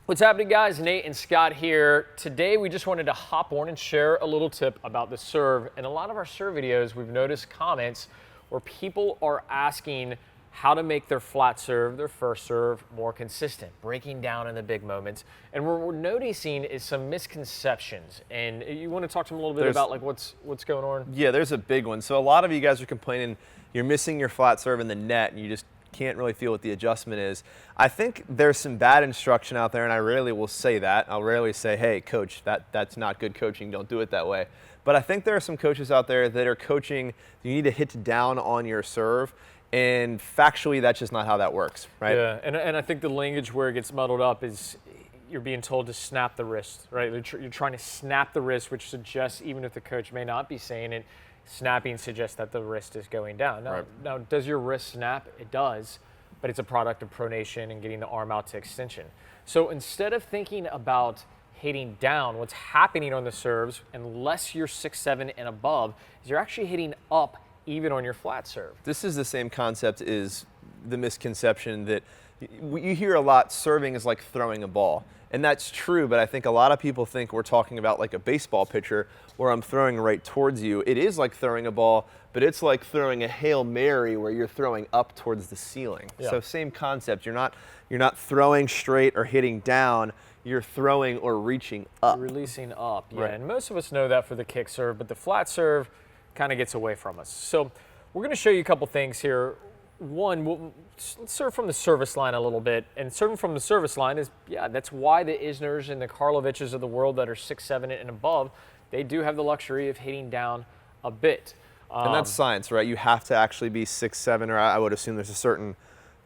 What's happening, guys? Nate and Scott here. Today we just wanted to hop on and share a little tip about the serve. In a lot of our serve videos, we've noticed comments where people are asking how to make their flat serve, their first serve, more consistent, breaking down in the big moments. And what we're noticing is some misconceptions. And you want to talk to them a little bit about like what's going on? Yeah, there's a big one. So a lot of you guys are complaining you're missing your flat serve in the net and you just can't really feel what the adjustment is. I think there's some bad instruction out there, and I rarely will say that. I'll rarely say, hey, coach, that's not good coaching. Don't do it that way. But I think there are some coaches out there that are coaching, you need to hit down on your serve, and factually, that's just not how that works, right? Yeah, and I think the language where it gets muddled up is you're being told to snap the wrist, right? You're trying to snap the wrist, which suggests, even if the coach may not be saying it, snapping suggests that the wrist is going down. Now, does your wrist snap? It does, but it's a product of pronation and getting the arm out to extension. So instead of thinking about hitting down, what's happening on the serves, unless you're 6'7" and above, is you're actually hitting up even on your flat serve. This is the same concept as the misconception that you hear a lot, serving is like throwing a ball. And that's true, but I think a lot of people think we're talking about like a baseball pitcher where I'm throwing right towards you. It is like throwing a ball, but it's like throwing a Hail Mary where you're throwing up towards the ceiling. Yeah. So same concept. You're not throwing straight or hitting down. You're throwing or reaching up. You're releasing up, yeah. Right. And most of us know that for the kick serve, but the flat serve kind of gets away from us. So we're going to show you a couple things here. One, let's serve from the service line a little bit. And serving from the service line is, yeah, that's why the Isners and the Karloviches of the world that are 6'7" and above, they do have the luxury of hitting down a bit. And that's science, right? You have to actually be 6'7", or I would assume there's a certain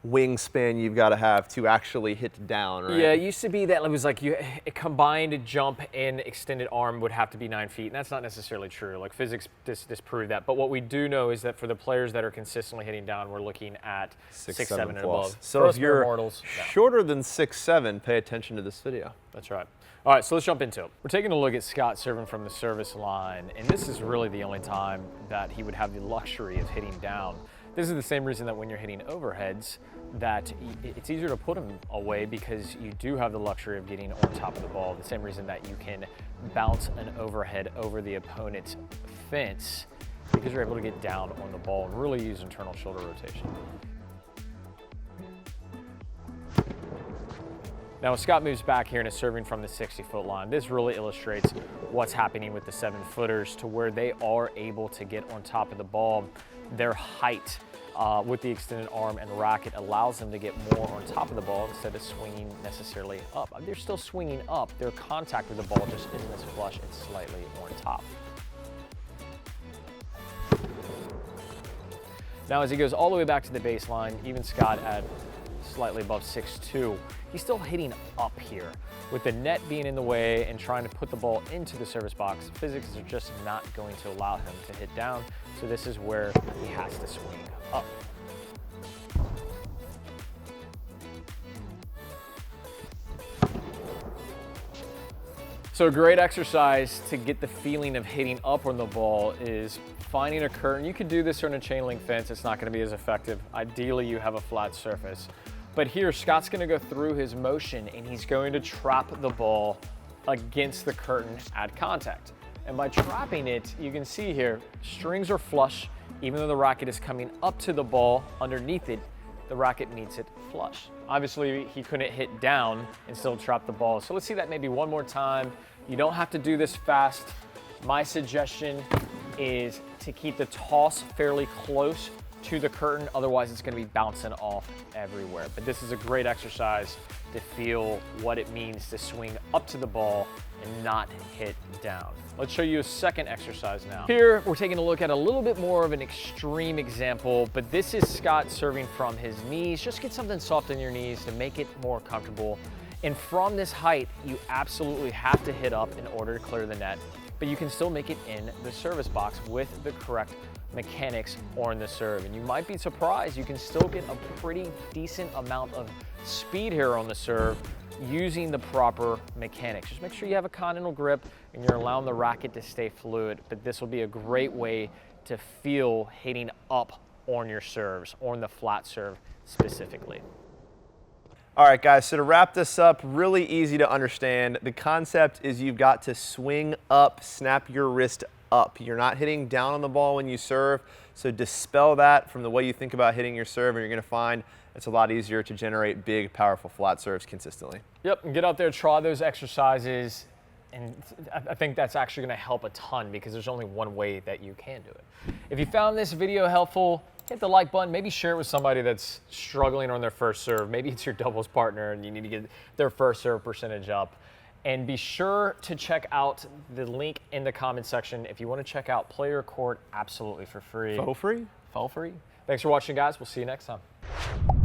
wingspan you've got to have to actually hit down, right? Yeah, it used to be that it was like a combined jump and extended arm would have to be 9 feet, and that's not necessarily true. Like physics disprove that. But what we do know is that for the players that are consistently hitting down, we're looking at 6'7" and above. So if you're shorter than 6'7", pay attention to this video. That's right. All right, so let's jump into it. We're taking a look at Scott serving from the service line, and this is really the only time that he would have the luxury of hitting down. This is the same reason that when you're hitting overheads, that it's easier to put them away because you do have the luxury of getting on top of the ball. The same reason that you can bounce an overhead over the opponent's fence because you're able to get down on the ball and really use internal shoulder rotation. Now, as Scott moves back here and is serving from the 60-foot line, this really illustrates what's happening with the 7-footers to where they are able to get on top of the ball. Their height with the extended arm and racket allows them to get more on top of the ball instead of swinging necessarily up. They're still swinging up. Their contact with the ball just isn't as flush. It's slightly on top. Now, as he goes all the way back to the baseline, even Scott at slightly above 6'2", he's still hitting up here. With the net being in the way and trying to put the ball into the service box, physics are just not going to allow him to hit down. So this is where he has to swing up. So a great exercise to get the feeling of hitting up on the ball is finding a curtain. You could do this on a chain link fence. It's not going to be as effective. Ideally, you have a flat surface. But here, Scott's going to go through his motion and he's going to trap the ball against the curtain at contact. And by trapping it, you can see here, strings are flush. Even though the racket is coming up to the ball, underneath it, the racket meets it flush. Obviously, he couldn't hit down and still trap the ball. So let's see that maybe one more time. You don't have to do this fast. My suggestion is to keep the toss fairly close to the curtain, otherwise it's going to be bouncing off everywhere. But this is a great exercise to feel what it means to swing up to the ball and not hit down. Let's show you a second exercise now. Here, we're taking a look at a little bit more of an extreme example, but this is Scott serving from his knees. Just get something soft in your knees to make it more comfortable. And from this height, you absolutely have to hit up in order to clear the net, but you can still make it in the service box with the correct mechanics on the serve. And you might be surprised, you can still get a pretty decent amount of speed here on the serve using the proper mechanics. Just make sure you have a continental grip and you're allowing the racket to stay fluid, but this will be a great way to feel hitting up on your serves, on the flat serve specifically. All right, guys, so to wrap this up, really easy to understand. The concept is you've got to swing up, snap your wrist up. You're not hitting down on the ball when you serve, so dispel that from the way you think about hitting your serve, and you're gonna find it's a lot easier to generate big, powerful flat serves consistently. Yep, and get out there, try those exercises, and I think that's actually gonna help a ton because there's only one way that you can do it. If you found this video helpful, hit the like button, maybe share it with somebody that's struggling on their first serve. Maybe it's your doubles partner and you need to get their first serve percentage up. And be sure to check out the link in the comment section if you want to check out Play Your Court absolutely for free. Faux free? Faux free. Thanks for watching, guys. We'll see you next time.